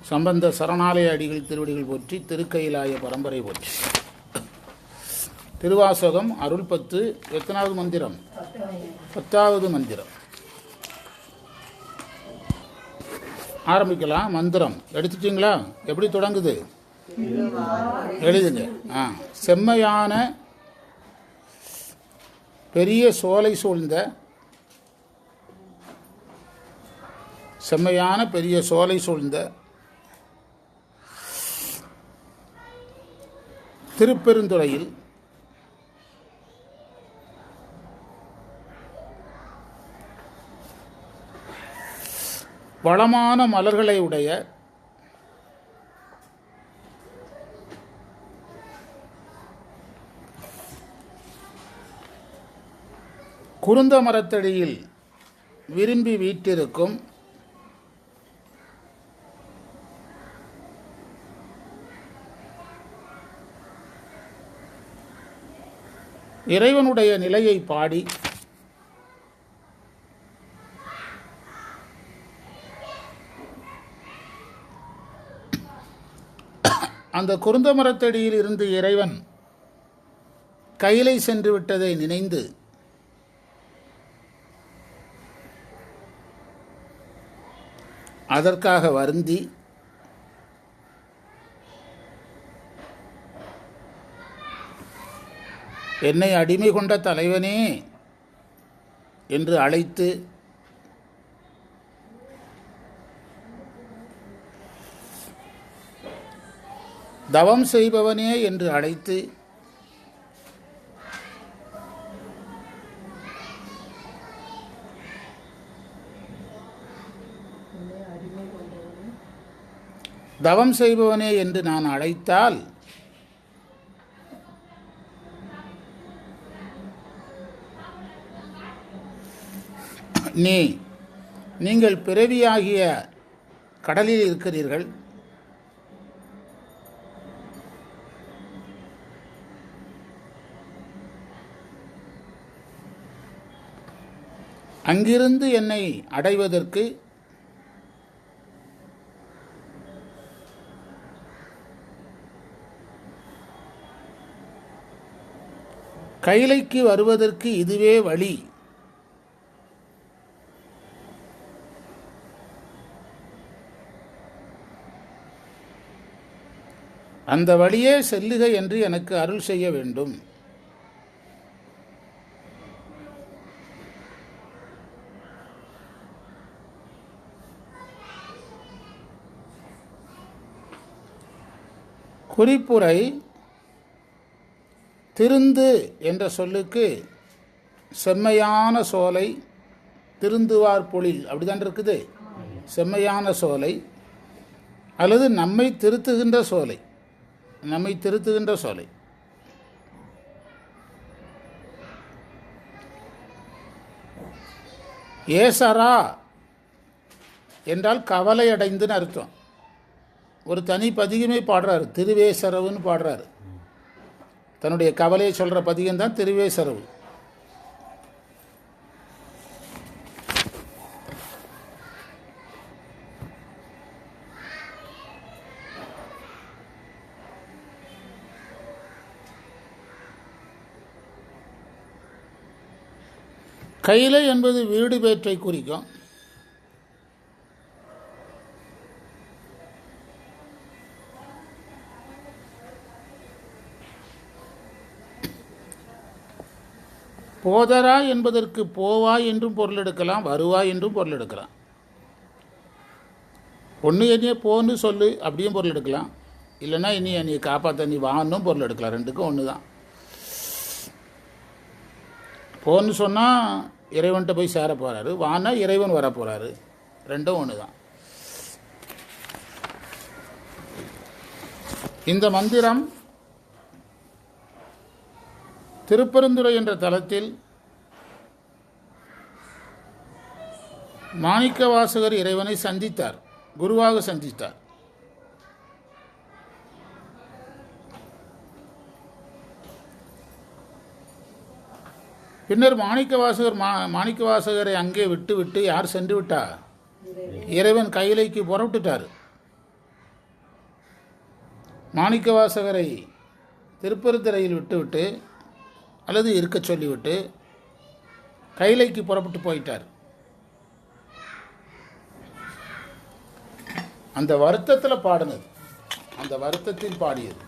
சம்பந்த சரணாலய அடிகள் திருவடிகள் போற்றி, திருக்கயிலாய பரம்பரை போற்றி. திருவாசகம் அருள் 10. எத்தனாவது மந்திரம்? 10வது மந்திரம். ஆரம்பிக்கலாம். மந்திரம் எடுத்துட்டீங்களா? எப்படி தொடங்குது? எழுதுங்க. செம்மையான பெரிய சோலை சூழ்ந்த செம்மையான பெரிய சோலை சூழ்ந்த திருப்பெருந்துறையில் வளமான மலர்களை உடைய குருந்த மரத்தடியில் விரும்பி வீற்றிருக்கும் இறைவனுடைய நிலையை பாடி அந்த குருந்த மரத்தடியில் இருந்து இறைவன் கையிலை சென்று விட்டதை நினைந்து அதற்காக வருந்தி என்னை அடிமை கொண்ட தலைவனே என்று அழைத்து தவம் செய்பவனே என்று அழைத்து தவம் செய்பவனே என்று நான் அழைத்தால் நீங்கள் பிறவியாகிய கடலில் இருக்கிறீர்கள். அங்கிருந்து என்னை அடைவதற்கு கைலைக்கு வருவதற்கு இதுவே வழி. அந்த வழியே செல்லுக என்று எனக்கு அருள் செய்ய வேண்டும். குறிப்புரை: திருந்து என்ற சொல்லுக்கு செம்மையான சோலை, திருந்துவார் பொழில் அப்படிதான் இருக்குது. செம்மையான சோலை அல்லது நம்மை திருத்துகின்ற சோலை, நம்மை திருத்துகின்ற சோலை. ஏசரா என்றால் கவலை அடைந்துன்னு அர்த்தம். ஒரு தனி பதிகமே பாடுறாரு, திருவேசரவுன்னு பாடுறாரு. தன்னுடைய கவலையை சொல்கிற பதிகம்தான் திருவேசரவு. கைலை என்பது வீடு பேற்றை குறிக்கும். போதரா என்பதற்கு போவாய் என்றும் பொருள் எடுக்கலாம், வருவாய் என்றும் பொருள் எடுக்கலாம். ஒன்று என்னைய போன்னு சொல்லு அப்படியும் பொருள் எடுக்கலாம். இல்லைன்னா இனி என்னையை காப்பாற்ற நீ வான்னும் பொருள் எடுக்கலாம். ரெண்டுக்கும் ஒன்று தான். போன்னு சொன்னால் இறைவன்கிட்ட போய் சேர போகிறாரு, வானா இறைவன் வர போகிறாரு. ரெண்டும் ஒன்று தான். இந்த மந்திரம் திருப்பெருந்துறை என்ற தலத்தில் மாணிக்கவாசகர் இறைவனை சந்தித்தார், குருவாக சந்தித்தார். பின்னர் மாணிக்கவாசகரை அங்கே விட்டு யார் சென்று விட்டா? இறைவன் கையிலைக்கு புறப்பட்டுட்டார். மாணிக்கவாசகரை திருப்பெருந்துறையில் விட்டுவிட்டு அல்லது இருக்க சொல்லிவிட்டு கைலைக்கு புறப்பட்டு போயிட்டார். அந்த வருத்தத்தில் பாடினது, அந்த வருத்தத்தில் பாடியது.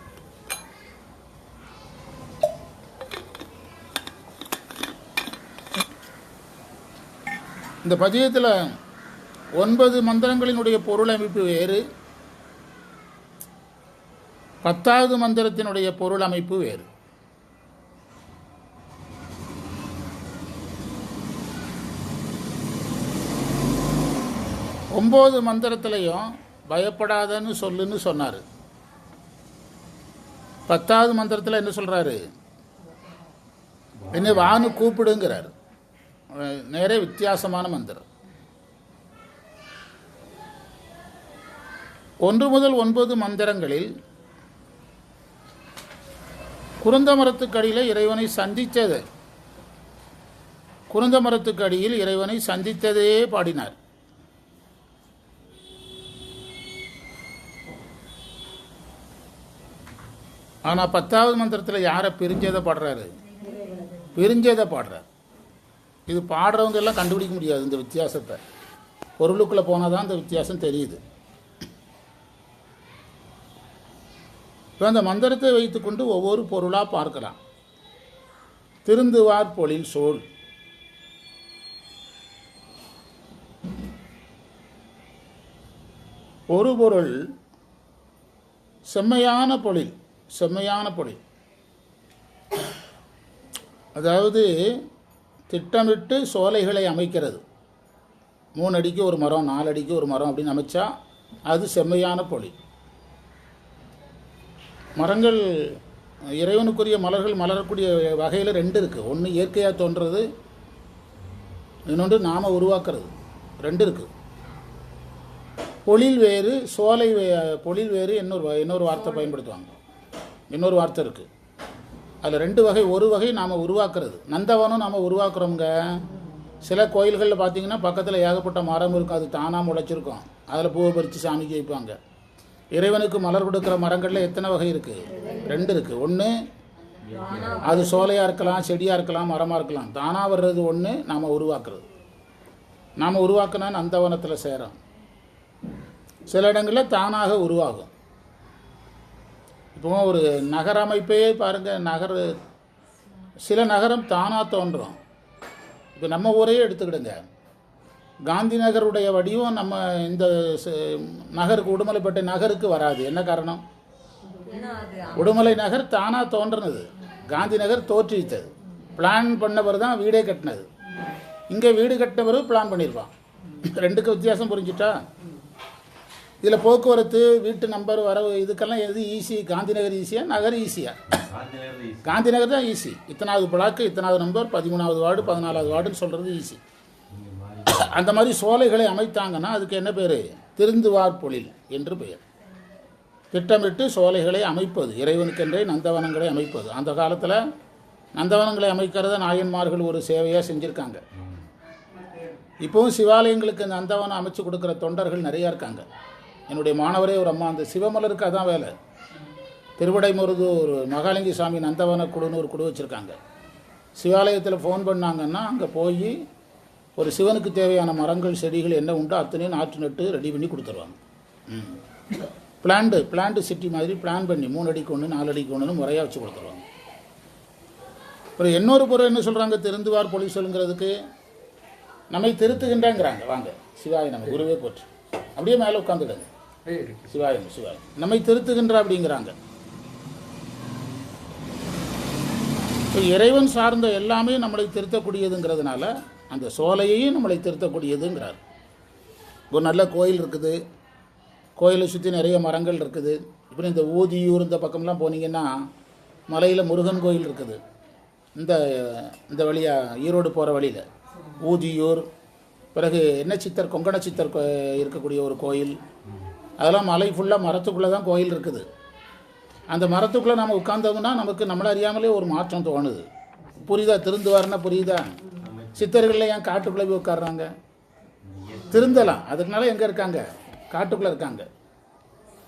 இந்த பதியத்தில் 9 மந்திரங்களினுடைய பொருள் அமைப்பு வேறு, 10வது மந்திரத்தினுடைய பொருள் அமைப்பு வேறு. ஒன்பது மந்திரத்திலையும் பயப்படாதன்னு சொல்லுன்னு சொன்னார். 10வது மந்திரத்தில் என்ன சொல்கிறாரு? என்ன வானு கூப்பிடுங்கிறார். நேரே வித்தியாசமான மந்திரம். 1 முதல் 9 மந்திரங்களில் குருந்த மரத்துக்கடியில் இறைவனை சந்தித்தது, குருந்த மரத்துக்கடியில் இறைவனை சந்தித்ததே பாடினார். ஆனால் 10வது மந்திரத்தில் யாரை பிரிஞ்சதை பாடுறாரு? பிரிஞ்சதை பாடுறார். இது பாடுறவங்க எல்லாம் கண்டுபிடிக்க முடியாது இந்த வித்தியாசத்தை. பொருளுக்குள்ளே போனால் தான் இந்த வித்தியாசம் தெரியுது. இப்போ அந்த மந்திரத்தை வைத்துக்கொண்டு ஒவ்வொரு பொருளாக பார்க்கலாம். திருந்துவார் பொழில் சோல், ஒரு பொருள் செம்மையான பொழில், செம்மையான பொழில். அதாவது திட்டமிட்டு சோலைகளை அமைக்கிறது. 3 அடிக்கு ஒரு மரம், 4 அடிக்கு ஒரு மரம் அப்படின்னு அமைச்சா அது செம்மையான பொழில். மரங்கள் இறைவனுக்குரிய மலர்கள் மலரக்கூடிய வகையில் 2 இருக்குது. ஒன்று இயற்கையாக தோன்றுறது, இன்னொன்று நாம் உருவாக்குறது. 2 இருக்குது. பொழில் வேறு, சோலை பொழில் வேறு. இன்னொரு வார்த்தை பயன்படுத்துவாங்க. இன்னொரு வார்த்தை இருக்குது. அதில் 2 வகை. ஒரு வகை நாம் உருவாக்குறது. நந்தவனம் நாம் உருவாக்குறோங்க. சில கோயில்களில் பார்த்திங்கன்னா பக்கத்தில் ஏகப்பட்ட மரம் இருக்கும், அது தானாக முளைச்சிருக்கும். அதில் பூவை பறித்து சாமிக்கு வைப்பாங்க. இறைவனுக்கு மலர் கொடுக்குற மரங்களில் எத்தனை வகை இருக்குது? 2 இருக்குது. ஒன்று அது சோலையாக இருக்கலாம், செடியாக இருக்கலாம், மரமாக இருக்கலாம். தானாக வர்றது ஒன்று, நாம் உருவாக்குறது. நாம் உருவாக்குனா நந்தவனத்தில் சேரும். சில இடங்களில் தானாக உருவாகும். இப்போ ஒரு நகர அமைப்பையே பாருங்கள். சில நகரம் தானாக தோன்றும். இப்போ நம்ம ஊரையே எடுத்துக்கிடுங்க. காந்தி நகருடைய வடிவம் நம்ம இந்த நகருக்கு, உடுமலைப்பேட்டை நகருக்கு வராது. என்ன காரணம்? உடுமலை நகர் தானாக தோன்றினது, காந்தி நகர் தோற்றுவித்தது. பிளான் பண்ணவர் தான் வீடே கட்டினது. இங்கே வீடு கட்டினவர் பிளான் பண்ணியிருப்பான். 2க்கு வித்தியாசம் புரிஞ்சுட்டா? இதில் போக்குவரத்து, வீட்டு நம்பர், வரவு, இதுக்கெல்லாம் எது ஈஸி? காந்தி நகர் ஈஸியா, நகர் ஈஸியா? காந்தி நகர் தான் ஈஸி. இத்தனாவது பிளாக்கு, இத்தனாவது நம்பர், 13வது வார்டு, 14வது வார்டுன்னு சொல்கிறது ஈஸி. அந்த மாதிரி சோலைகளை அமைத்தாங்கன்னா அதுக்கு என்ன பேர்? திருந்துவார் பொழில் என்று பெயர். திட்டமிட்டு சோலைகளை அமைப்பது, இறைவனுக்கென்றே நந்தவனங்களை அமைப்பது. அந்த காலத்தில் நந்தவனங்களை அமைக்கிறத நாயன்மார்கள் ஒரு சேவையாக செஞ்சுருக்காங்க. இப்போவும் சிவாலயங்களுக்கு நந்தவனம் அமைச்சு கொடுக்குற தொண்டர்கள் நிறையா இருக்காங்க. என்னுடைய மாணவரே ஒரு அம்மா, அந்த சிவமலருக்கு அதான் வேலை. திருவிடைமருதூர் மகாலிங்க சாமி நந்தவன குழுன்னு ஒரு குழு வச்சுருக்காங்க. சிவாலயத்தில் ஃபோன் பண்ணாங்கன்னா அங்கே போய் ஒரு சிவனுக்கு தேவையான மரங்கள், செடிகள் என்ன உண்டோ அத்தனையும் நாற்று நட்டு ரெடி பண்ணி கொடுத்துருவாங்க. பிளான்டு சிட்டி மாதிரி பிளான் பண்ணி 3 அடிக்கு 1, 4 அடிக்கு 1ன்னு முறையாக வச்சு கொடுத்துருவாங்க. அப்புறம் இன்னொரு பொருள் என்ன சொல்கிறாங்க? திருந்துவார் பொழி சொல்லுங்கிறதுக்கு நம்மை திருத்துகின்றங்கிறாங்க. வாங்க சிவாய நம்ம குருவே போற்று. அப்படியே மேலே உட்காந்துடுங்க. சிவாயம் சிவாயம் நம்மை திருத்துகின்ற அப்படிங்கிறாங்க. இப்போ இறைவன் சார்ந்த எல்லாமே நம்மளை திருத்தக்கூடியதுங்கிறதுனால அந்த சோலையையும் நம்மளை திருத்தக்கூடியதுங்கிறார். ஒரு நல்ல கோயில் இருக்குது, கோயிலை சுற்றி நிறைய மரங்கள் இருக்குது. இப்படி இந்த ஊதியூர் இந்த பக்கம்லாம் போனீங்கன்னா மலையில் முருகன் கோயில் இருக்குது. இந்த வழியாக ஈரோடு போகிற வழியில் ஊதியூர், பிறகு என்ன சித்தர், கொங்கண சித்தர் இருக்கக்கூடிய ஒரு கோயில். அதெல்லாம் மலை ஃபுல்லாக மரத்துக்குள்ளே தான் கோயில் இருக்குது. அந்த மரத்துக்குள்ளே நம்ம உட்கார்ந்தோம்னா நமக்கு நம்மளை அறியாமலே ஒரு மாற்றம் தோணுது. புரியுதா? திருந்துவார்னா புரியுதா? சித்தர்களில் ஏன் காட்டுக்குள்ளே போய் உட்காடுறாங்க? திருந்தலாம். அதுக்குனால எங்கே இருக்காங்க? காட்டுக்குள்ளே இருக்காங்க.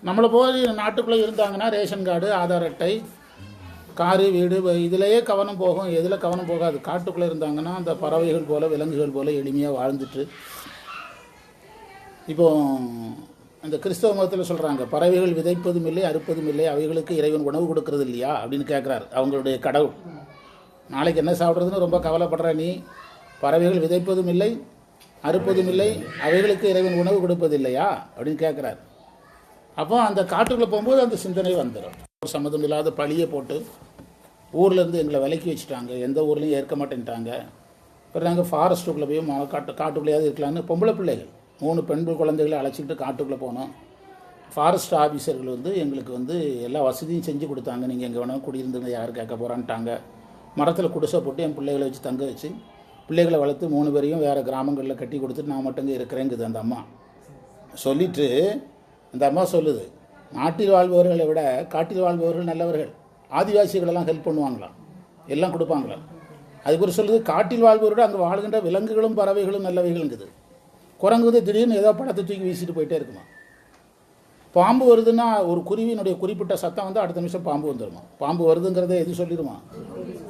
நம்மளை போய் நாட்டுக்குள்ளே இருந்தாங்கன்னா ரேஷன் கார்டு, ஆதார் அட்டை, காரு, வீடு, இதிலேயே கவனம் போகும். எதில் கவனம் போகாது? காட்டுக்குள்ளே இருந்தாங்கன்னா அந்த பறவைகள் போல், விலங்குகள் போல் எளிமையாக வாழ்ந்துட்டு. இப்போ இந்த கிறிஸ்தவ மதத்தில் சொல்கிறாங்க, பறவைகள் விதைப்பதும் இல்லை, அறுப்பதும் இல்லை, அவைகளுக்கு இறைவன் உணவு கொடுக்கறது இல்லையா அப்படின்னு கேட்குறாரு அவங்களுடைய கடவுள். நாளைக்கு என்ன சாப்பிட்றதுன்னு ரொம்ப கவலைப்படுற நீ, பறவைகள் விதைப்பதும் இல்லை, அறுப்பதும் இல்லை, அவைகளுக்கு இறைவன் உணவு கொடுப்பது இல்லையா அப்படின்னு கேட்குறாரு. அப்போ அந்த காட்டுக்குள்ளே போகும்போது அந்த சிந்தனை வந்துடும். ஒரு சம்மந்தம் இல்லாத பழியை போட்டு ஊர்லேருந்து எங்களை விலக்கி வச்சுட்டாங்க, எந்த ஊர்லேயும் ஏற்க மாட்டேன்ட்டாங்க. அப்புறம் நாங்கள் ஃபாரஸ்ட்டுக்குள்ளே போய் காட்டுக்குள்ளேயாவது இருக்கலான்னு பொம்பளை பிள்ளைகள் 3 பெண் குழந்தைகளை அழைச்சிக்கிட்டு காட்டுக்குள்ளே போனோம். ஃபாரஸ்ட் ஆஃபீஸர்கள் எங்களுக்கு எல்லா வசதியும் செஞ்சு கொடுத்தாங்க. நீங்கள் எங்கே வேணாலும் குடியிருந்துங்க, யார் கேட்க போகிறான்ட்டாங்க. மரத்தில் குடிசை போட்டு என் பிள்ளைகளை வச்சு தங்க வச்சு பிள்ளைகளை வளர்த்து 3 பேரையும் வேறு கிராமங்களில் கட்டி கொடுத்துட்டு நான் மட்டும் இருக்கிறேங்குது அந்த அம்மா. சொல்லிவிட்டு அந்த அம்மா சொல்லுது, நாட்டில் வாழ்பவர்களை விட காட்டில் வாழ்பவர்கள் நல்லவர்கள், ஆதிவாசிகளெல்லாம் ஹெல்ப் பண்ணுவாங்களாம், எல்லாம் கொடுப்பாங்களாம். அதுக்கு சொல்லுது, காட்டில் வாழ்பவரோட அங்கே வாழ்கின்ற விலங்குகளும் பறவைகளும் நல்லவைகள்ங்குது. குரங்கு திடீர்னு ஏதோ படத்தை தூக்கி வீசிட்டு போயிட்டே இருக்குமா. பாம்பு வருதுன்னா ஒரு குருவியினுடைய குறிப்பிட்ட சத்தம் அடுத்த நிமிஷம் பாம்பு வந்துடுமா. பாம்பு வருதுங்கிறத எது சொல்லிடுமா?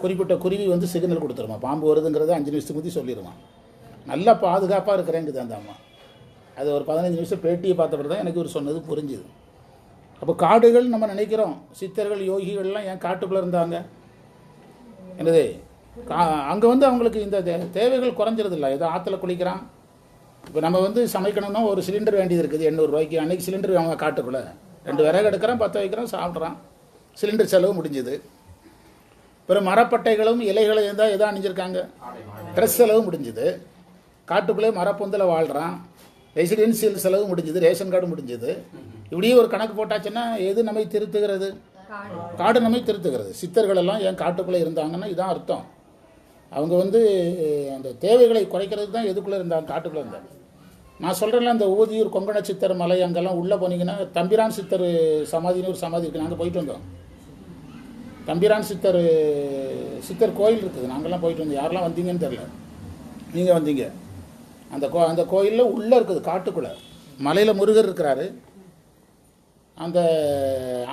குறிப்பிட்ட குருவி சிக்னல் கொடுத்துருமா. பாம்பு வருதுங்கிறத 5 நிமிஷத்துக்கு முந்தி சொல்லிடுமா. நல்லா பாதுகாப்பாக இருக்கிறேங்குது அந்த அம்மா. அது ஒரு 15 நிமிஷம் பேட்டியை பார்த்தப்பறம் தான் எனக்கு ஒரு சொன்னது புரிஞ்சுது. அப்போ காடுகள் நம்ம நினைக்கிறோம், சித்தர்கள் யோகிகள்லாம் ஏன் காட்டுக்குள்ளே இருந்தாங்க என்னது? அங்கே அவங்களுக்கு இந்த தேவைகள் குறைஞ்சிருதில்ல. ஏதோ ஆற்றுல குளிக்கிறான். இப்போ நம்ம சமைக்கணும்னா ஒரு சிலிண்டர் வேண்டியது இருக்குது 800 ரூபாய்க்கு. அன்றைக்கி சிலிண்டர் அவங்க காட்டுக்குள்ளே 2 விறகு எடுக்கிறான், 10 வைக்கிறான், சாப்பிட்றான். சிலிண்டர் செலவு முடிஞ்சுது. பிறகு மரப்பட்டைகளும் இலைகளும் இருந்தால் எதோ அணிஞ்சிருக்காங்க, ட்ரெஸ் செலவு முடிஞ்சுது. காட்டுக்குள்ளே மரப்பொந்தில் வாழ்கிறான், ரெசிடென்சியல் செலவு முடிஞ்சுது, ரேஷன் கார்டு முடிஞ்சுது. இப்படியே ஒரு கணக்கு போட்டாச்சுன்னா எது நம்மை திருத்துகிறது? காடு நம்மை திருத்துகிறது. சித்தர்களெல்லாம் ஏன் காட்டுக்குள்ளே இருந்தாங்கன்னா இதான் அர்த்தம். அவங்க அந்த தேவைகளை குறைக்கிறதுக்கு தான் எதுக்குள்ளே இருந்தாங்க, காட்டுக்குள்ளே இருந்தாங்க. நான் சொல்கிறேன்ல, அந்த ஊதியூர் கொங்கண சித்தர் மலை அங்கெல்லாம் உள்ளே போனீங்கன்னா தம்பிரான் சித்தர் சமாதின்னு ஒரு சமாதி இருக்குது. நாங்கள் போயிட்டு வந்தோம். தம்பிரான் சித்தர் கோயில் இருக்குது. நாங்கள்லாம் போயிட்டு வந்தோம். யாரெல்லாம் வந்தீங்கன்னு தெரில, நீங்கள் வந்தீங்க. அந்த கோயிலில் உள்ளே இருக்குது, காட்டுக்குள்ளே மலையில் முருகர் இருக்கிறாரு.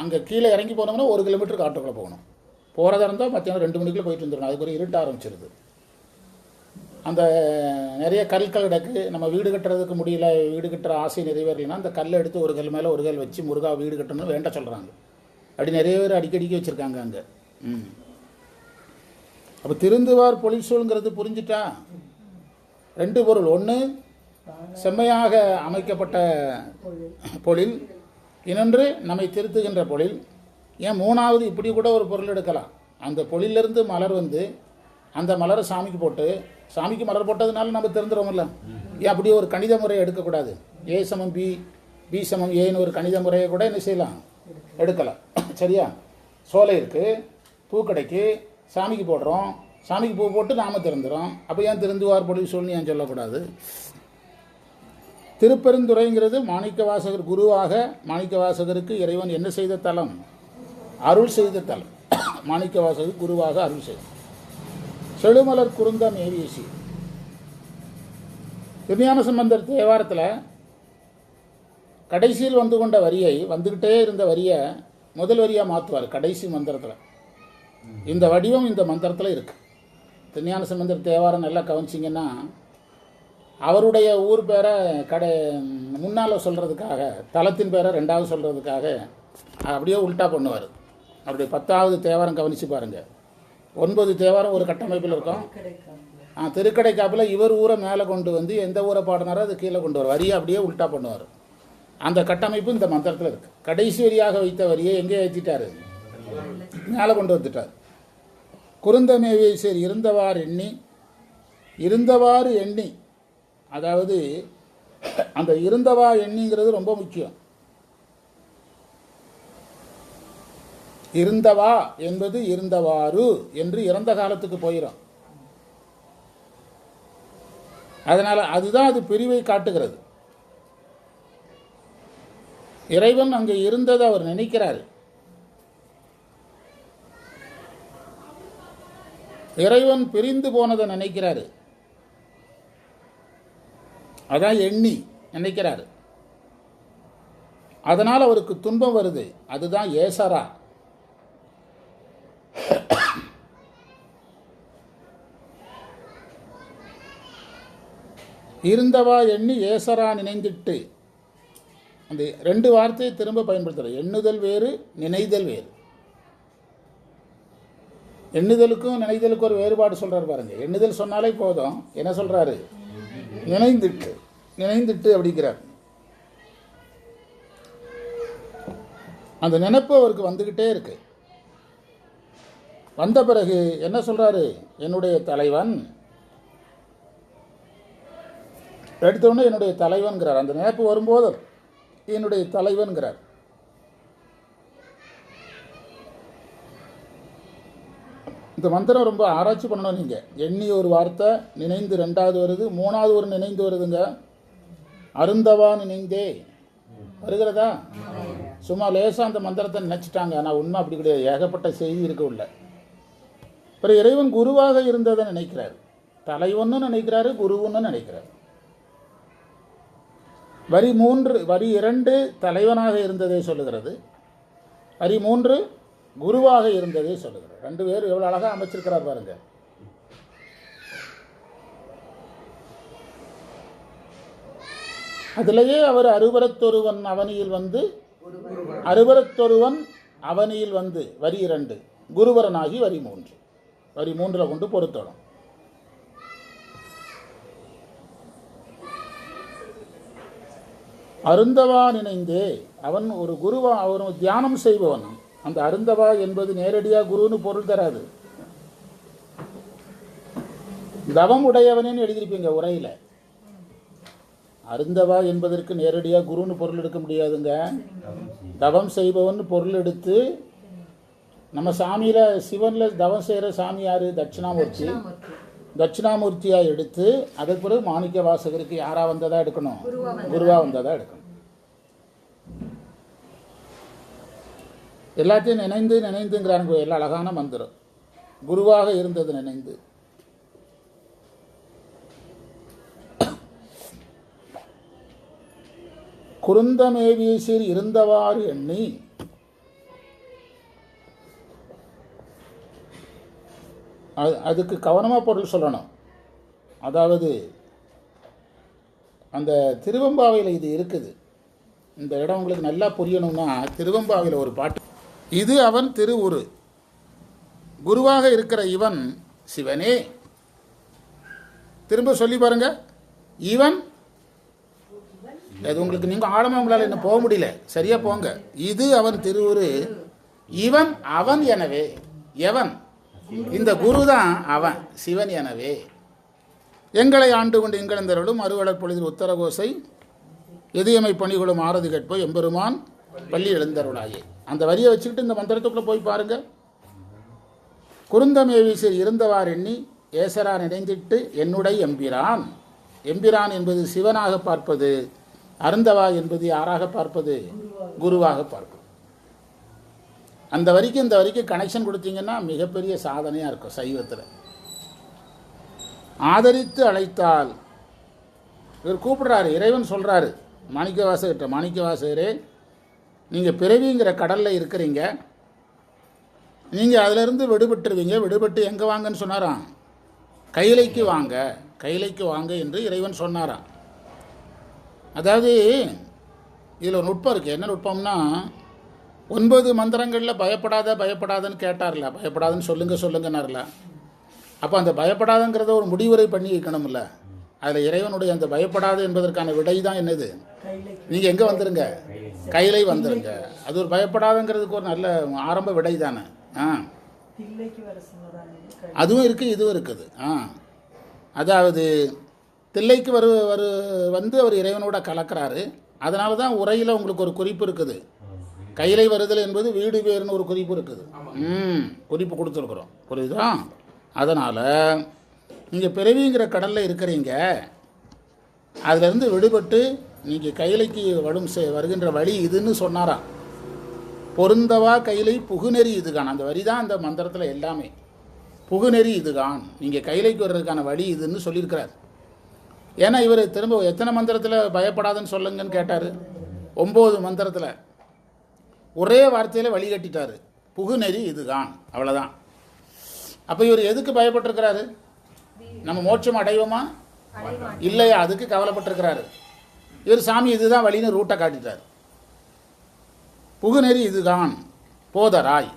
அங்கே கீழே இறங்கி போனோம்னா 1 கிலோமீட்டர் காட்டுக்குள்ளே போகணும். போகிறதா இருந்தால் மத்தியானம் 2 மணிக்குள்ளே போயிட்டு வந்துடணும். அதுக்கு ஒரு இருட்ட ஆரம்பிச்சிருது. அந்த நிறைய கற்கள் கிடக்கு. நம்ம வீடு கட்டுறதுக்கு முடியல, வீடு கட்டுற ஆசை நிறைவேறலைன்னா அந்த கல்லை எடுத்து ஒரு கல் மேலே ஒரு கல் வச்சு முருகா வீடு கட்டணும்னு வேண்ட சொல்கிறாங்க. அப்படி நிறைய பேர் அடிக்கடிக்கு வச்சுருக்காங்க அங்கே. அப்போ திருந்துவார் பொழிசூழ்ங்கிறது புரிஞ்சுட்டா 2 பொருள். ஒன்று செம்மையாக அமைக்கப்பட்ட பொழில், இன்னொன்று நம்மை திருத்துகின்ற பொழில். ஏன் 3வது இப்படி கூட ஒரு பொருள் எடுக்கலாம். அந்த பொழிலிருந்து மலர் அந்த மலரை சாமிக்கு போட்டு, சாமிக்கு மலர் போட்டதுனால நம்ம தெரிந்துடுவோம்ல. ஏன் அப்படியே ஒரு கணித முறையை எடுக்கக்கூடாது? A = B, B = Aன்னு ஒரு கணித முறையை கூட என்ன செய்யலாம், எடுக்கலாம். சரியா? சோலை இருக்குது, பூக்கடைக்கு சாமிக்கு போடுறோம், சாமிக்கு பூ போட்டு நாம திறந்துடும். அப்போ ஏன் திருந்துவார் பொழில் சூழ்னு ஏன் சொல்லக்கூடாது? திருப்பெருந்துறைங்கிறது மாணிக்கவாசகர் குருவாக, மாணிக்கவாசகருக்கு இறைவன் என்ன செய்த தலம்? அருள் செய்த தலம். மாணிக்கவாசகர் குருவாக அருள் செய்த செழுமலர் குறுந்த மேவியசி. திருஞான சம்பந்தர் தேவாரத்தில் கடைசியில் கொண்ட வரியை, வந்துக்கிட்டே இருந்த வரியை முதல் வரியாக மாற்றுவார் கடைசி மந்திரத்தில். இந்த வடிவம் இந்த மந்திரத்தில் இருக்குது. திருஞான சம்பந்தர் தேவாரம் நல்லா கவனிச்சிங்கன்னா அவருடைய ஊர் பேரை முன்னால் சொல்கிறதுக்காக, தலத்தின் பேரை 2வது சொல்கிறதுக்காக அப்படியே உல்ட்டா பண்ணுவார். அப்படி 10வது தேவாரம் கவனித்து பாருங்கள். 9 தேவாரம் ஒரு கட்டமைப்பில் இருக்கும். திருக்கடைக்காப்பில் இவர் ஊரை மேலே கொண்டு எந்த ஊரை பாடினாரோ அது கீழே கொண்டு வரும். வரியை அப்படியே உல்ட்டா பண்ணுவார். அந்த கட்டமைப்பு இந்த மந்திரத்தில் இருக்குது. கடைசி வரியாக வைத்த வரியை எங்கே ஏற்றிட்டார்? மேலே கொண்டு வந்துட்டார். குறுந்தமேவேசர் இருந்தவாறு எண்ணி, அதாவது அந்த இருந்தவா எண்ணிங்கிறது ரொம்ப முக்கியம். இருந்தவா என்பது இருந்தவாறு என்று இறந்த காலத்துக்கு போயிடும். அதனால் அதுதான் அது பிரிவை காட்டுகிறது. இறைவன் அங்கே இருந்ததை அவர் நினைக்கிறார். இறைவன் பிரிந்து போனதை நினைக்கிறாரு. அதான் எண்ணி நினைக்கிறார். அதனால் அவருக்கு துன்பம் வருது. அதுதான் ஏசரா. இருந்தவா எண்ணி ஏசரா நினைந்திட்டு. அந்த ரெண்டு வார்த்தையை திரும்ப பயன்படுத்துகிறார். எண்ணுதல் வேறு, நினைதல் வேறு. எண்ணுதலுக்கும் நினைதலுக்கும் ஒரு வேறுபாடு சொல்கிறார் பாருங்க. எண்ணுதல் சொன்னாலே போதும். என்ன சொல்கிறாரு? நினைந்துட்டு. நினைந்துட்டு அப்படிங்கிறார். அந்த நினைப்பு அவருக்கு வந்துக்கிட்டே இருக்கு. வந்த பிறகு என்ன சொல்கிறாரு? என்னுடைய தலைவன். எடுத்தோடனே என்னுடைய தலைவன்கிறார். அந்த நினைப்பு வரும்போது என்னுடைய தலைவன்கிறார். இந்த மந்திரம் ரொம்ப ஆராய்ச்சி பண்ணணும். நீங்கள் எண்ணி ஒரு வார்த்தை, நினைந்து ரெண்டாவது வருது, மூணாவது ஒரு நினைந்து வருதுங்க. அருந்தவா நினைந்தே வருகிறதா? சும்மா லேசாக அந்த மந்திரத்தை நினைச்சிட்டாங்க. ஆனால் உண்மை அப்படி கிடையாது. ஏகப்பட்ட செய்தி இருக்க உள்ள. அப்புறம் இறைவன் குருவாக இருந்ததை நினைக்கிறார். தலைவன்னு நினைக்கிறாரு, குருவுன்னு நினைக்கிறார். வரி 3, வரி 2 தலைவனாக இருந்ததை சொல்லுகிறது. வரி 3 குருவாக இருந்ததை சொல்லுகிறது. ரெண்டு பேரும் எவ்வளோ அழகாக அமைச்சிருக்கிறார் பாருங்க. அதிலேயே அவர் அறுபரத்தொருவன் அவனியில் வந்து, அறுபரத்தொருவன் அவனியில் வந்து வரி 2 குருவரனாகி வரி 3. வரி 3 கொண்டு பொருத்தணும். அருந்தவா நினைந்தே. அவன் ஒரு குருவா, அவன் தியானம் செய்பவன். அந்த அருந்தவா என்பது நேரடியாக குருன்னு பொருள் தராது. தவம் உடையவனேன்னு எழுதியிருப்பீங்க உரையில். அருந்தவா என்பதற்கு நேரடியாக குருன்னு பொருள் எடுக்க முடியாதுங்க. தவம் செய்பவன் பொருள் எடுத்து, நம்ம சாமியில் சிவனில் தவம் செய்கிற சாமி யார்? தட்சிணாமூர்த்தி. தட்சிணாமூர்த்தியாக எடுத்து அதற்கு பிறகு மாணிக்க வாசகருக்கு யாராக வந்ததாக எடுக்கணும்? குருவாக வந்ததாக எடுக்கணும். எல்லாத்தையும் நினைந்து நினைந்துங்கிறாங்க. எல்லாம் அழகான மந்திரம். குருவாக இருந்தது நினைந்து. குருந்தமேவீசில் இருந்தவாறு எண்ணி. அதுக்கு கவனமாக பொருள் சொல்லணும். அதாவது அந்த திருவெம்பாவையில் இது இருக்குது. இந்த இடம் உங்களுக்கு நல்லா புரியணும்னா, திருவெம்பாவையில் ஒரு பாட்டு. இது அவன் திருவுரு. குருவாக இருக்கிற இவன் சிவனே. திரும்ப சொல்லி பாருங்க. இவன். அது உங்களுக்கு நீங்கள் ஆழமாக உங்களால் என்ன போக முடியல. சரியா போங்க. இது அவன் திருவுரு. இவன் அவன் எனவே. எவன்? இந்த குரு தான் அவன் சிவன் எனவே. எங்களை ஆண்டு கொண்டு எங்களந்தருளும் அறுவலர் பொழுதில் உத்தரகோசை எதியமை பணிகளும் ஆரதி கேட்போம் எம்பெருமான் பள்ளி எழுந்தருளாயே. அந்த வரியை வச்சுக்கிட்டு இந்த மந்திரத்துக்குள்ளே போய் பாருங்க. குருந்தமேவிசில் இருந்தவார் எண்ணி ஏசரா நினைந்திட்டு என்னுடைய எம்பிரான். எம்பிரான் என்பது சிவனாக பார்ப்பது. அருந்தவா என்பது யாராக பார்ப்பது? குருவாக பார்ப்பது. அந்த வரிக்கு இந்த வரிக்கு கனெக்ஷன் கொடுத்தீங்கன்னா மிகப்பெரிய சாதனையாக இருக்கும் சைவத்தில். ஆதரித்து அழைத்தால் இவர் கூப்பிடுறாரு. இறைவன் சொல்கிறாரு மாணிக்கவாசகர்கிட்ட, மாணிக்கவாசகரே, நீங்கள் பிறவிங்கிற கடலில் இருக்கிறீங்க. நீங்கள் அதிலிருந்து விடுபட்டுருவீங்க. விடுபட்டு எங்கே வாங்கன்னு சொன்னாராம்? கைலைக்கு வாங்க, கைலைக்கு வாங்க என்று இறைவன் சொன்னாராம். அதாவது இதில் ஒரு நுட்பம் இருக்குது. என்ன நுட்பம்னா, 9 மந்திரங்களில் பயப்படாதன்னு கேட்டார்ல. பயப்படாதுன்னு சொல்லுங்கன்னார்ல. அப்போ அந்த பயப்படாதுங்கிறத ஒரு முடிவுரை பண்ணி வைக்கணும்ல. அதில் இறைவனுடைய அந்த பயப்படாது என்பதற்கான விடை தான் என்னது? நீங்கள் எங்கே வந்துருங்க? கைலை வந்துருங்க. அது ஒரு பயப்படாதுங்கிறதுக்கு ஒரு நல்ல ஆரம்ப விடை தானே. அதுவும் இருக்குது, இதுவும் இருக்குது. அதாவது தில்லைக்கு வந்து அவர் இறைவனோட கலக்கிறாரு. அதனால தான் உரையில் உங்களுக்கு ஒரு குறிப்பு இருக்குது. கைலை வருதல் என்பது வீடு பேருன்னு ஒரு குறிப்பு இருக்குது. குறிப்பு கொடுத்துருக்குறோம். புரியுதா? அதனால் நீங்கள் பிறவிங்கிற கடலில் இருக்கிறீங்க. அதிலிருந்து விடுபட்டு நீங்கள் கைலைக்கு வருகின்ற வழி இதுன்னு சொன்னாராம். பொருந்தவா கைலை புகுநெறி இதுகான். அந்த வரி தான் அந்த மந்திரத்தில் எல்லாமே. புகுநெறி இதுகான். நீங்கள் கைலைக்கு வர்றதுக்கான வழி இதுன்னு சொல்லியிருக்கிறார். ஏன்னா இவர் திரும்ப எத்தனை மந்திரத்தில் பயப்படாதுன்னு சொல்லுங்கன்னு கேட்டார். 9 மந்திரத்தில் ஒரே வார்த்தையில் வழிகட்டிட்டார். புகுநெறி இதுதான், அவ்வளோதான். அப்போ இவர் எதுக்கு பயப்பட்டிருக்கிறாரு? நம்ம மோட்சம் அடைவோமா இல்லையா அதுக்கு கவலைப்பட்டிருக்கிறாரு. இவர் சாமி இதுதான் வழின்னு ரூட்டை காட்டிட்டார். புகுநெறி இதுதான் போதராய்.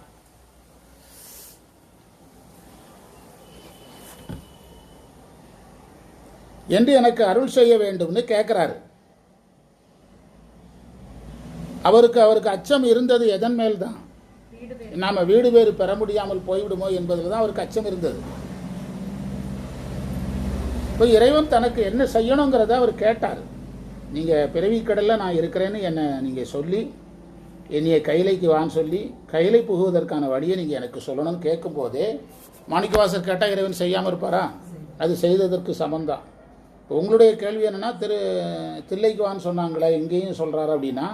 என்று எனக்கு அருள் செய்ய வேண்டும்னு கேட்கிறாரு. அவருக்கு அச்சம் இருந்தது எதன் மேல் தான்? நாம வீடு பேறு பெற முடியாமல் போய்விடுமோ என்பதில் தான் அவருக்கு அச்சம் இருந்தது. இப்போ இறைவன் தனக்கு என்ன செய்யணுங்கிறத அவர் கேட்டார். நீங்கள் பிறவிக்கடலில் நான் இருக்கிறேன்னு என்னை நீங்கள் சொல்லி என்னைய கைலைக்கு வான்னு சொல்லி கைலை புகுவதற்கான வழியை நீங்கள் எனக்கு சொல்லணும்னு கேட்கும்போதே மாணிக்கவாசர் கேட்டால் இறைவன் செய்யாமல் இருப்பாரா? அது செய்ததற்கு சமந்தான். உங்களுடைய கேள்வி என்னென்னா, தில்லைக்கு வான்னு சொன்னாங்களே இங்கேயும் சொல்கிறாரு அப்படின்னா,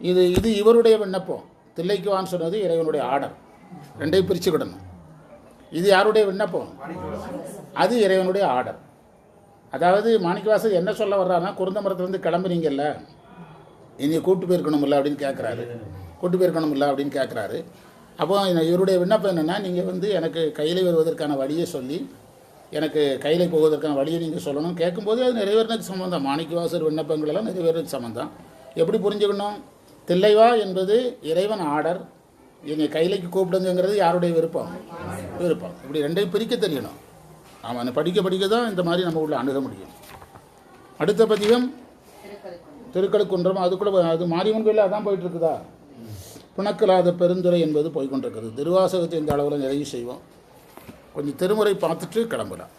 இது இவருடைய விண்ணப்பம். தில்லைக்கு வான்னு சொன்னது இறைவனுடைய ஆர்டர். ரெண்டையும் பிரிச்சுக்கிடணும். இது யாருடைய விண்ணப்பம்? அது இறைவனுடைய ஆர்டர். அதாவது மாணிக்கவாசர் என்ன சொல்ல வர்றாருன்னா, குருந்த மரத்துலேருந்து கிளம்புறீங்கல்ல, இனி கூட்டு போயிருக்கணுமில்ல அப்படின்னு கேட்குறாரு. கூட்டு போயிருக்கணுமில்ல அப்படின்னு கேட்குறாரு. அப்போ இவருடைய விண்ணப்பம் என்னென்னா, நீங்கள் எனக்கு கையிலை வருவதற்கான வழியை சொல்லி எனக்கு கையிலை போவதற்கான வழியை நீங்கள் சொல்லணும். கேட்கும்போது அது நிறைவேறதுக்கு சம்மந்தம். மாணிக்கவாசர் விண்ணப்பங்களெல்லாம் நிறைவேறதுக்கு சம்மந்தம். எப்படி புரிஞ்சுக்கணும்? தில்லைவா என்பது இறைவன் ஆர்டர், என்னை கையிலைக்கு கூப்பிடுங்கிறது யாருடைய விருப்பம்? இப்படி ரெண்டையும் பிரிக்க தெரியணும். அவன் படிக்க தான் இந்த மாதிரி நம்ம உள்ள அணுக முடியும். அடுத்த பதிகம் திருக்கழுக்குன்றம். அது மாரியம்மன் கோயிலில் அதான் போயிட்டு இருக்குதா? பிணக்கலாத பெருந்துறை என்பது போய்கொண்டிருக்குது. திருவாசகத்தை இந்த அளவில் நிறைவு செய்வோம். கொஞ்சம் திருமுறை பார்த்துட்டு கிளம்பலாம்.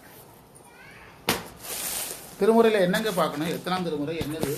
திருமுறையில் என்னங்க பார்க்கணும்? எத்தனாம் திருமுறை என்னது?